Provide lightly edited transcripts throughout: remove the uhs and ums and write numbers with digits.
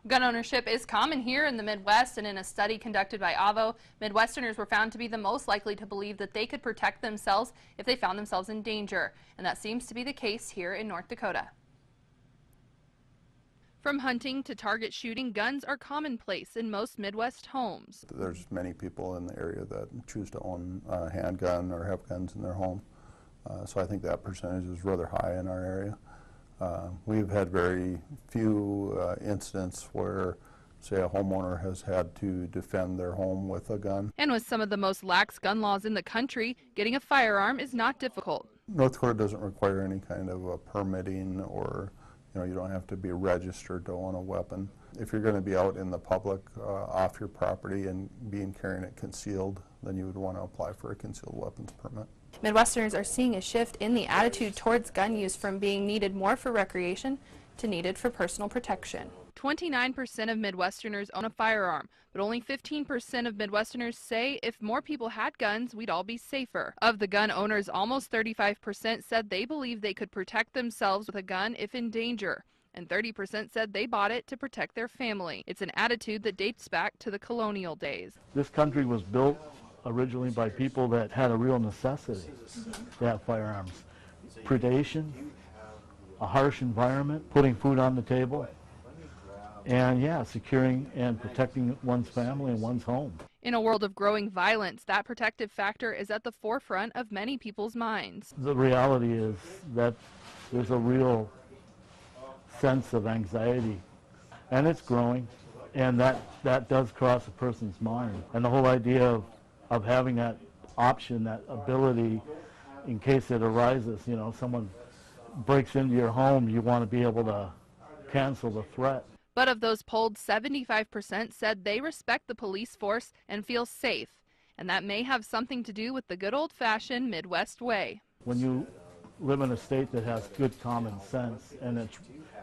Gun ownership is common here in the Midwest, and in a study conducted by AVO, Midwesterners were found to be the most likely to believe that they could protect themselves if they found themselves in danger, and that seems to be the case here in North Dakota. From hunting to target shooting, guns are commonplace in most Midwest homes. There's many people in the area that choose to own a handgun or have guns in their home, so I think that percentage is rather high in our area. We've had very few incidents where, say, a homeowner has had to defend their home with a gun. And with some of the most lax gun laws in the country, getting a firearm is not difficult. North Dakota doesn't require any kind of a permitting, or you don't have to be registered to own a weapon. If you're going to be out in the public off your property and carrying it concealed, then you would want to apply for a concealed weapons permit. Midwesterners are seeing a shift in the attitude towards gun use from being needed more for recreation to needed for personal protection. 29% of Midwesterners own a firearm, but only 15% of Midwesterners say if more people had guns, we'd all be safer. Of the gun owners, almost 35% said they believe they could protect themselves with a gun if in danger, and 30% said they bought it to protect their family. It's an attitude that dates back to the colonial days. This country was built originally by people that had a real necessity to have firearms. Predation, a harsh environment, putting food on the table, and yeah, securing and protecting one's family and one's home. In a world of growing violence, that protective factor is at the forefront of many people's minds. The reality is that there's a real sense of anxiety, and it's growing, and that does cross a person's mind. And the whole idea of having that option, that ability, in case it arises, someone breaks into your home, you want to be able to cancel the threat. But of those polled, 75% said they respect the police force and feel safe, and that may have something to do with the good old-fashioned Midwest way. When you live in a state that has good common sense and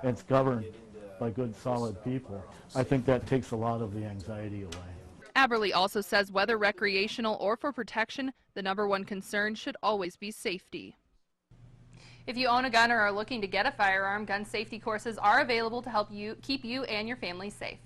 it's governed by good, solid people, I think that takes a lot of the anxiety away. Aberle also says whether recreational or for protection, the #1 concern should always be safety. If you own a gun or are looking to get a firearm, gun safety courses are available to help you keep you and your family safe.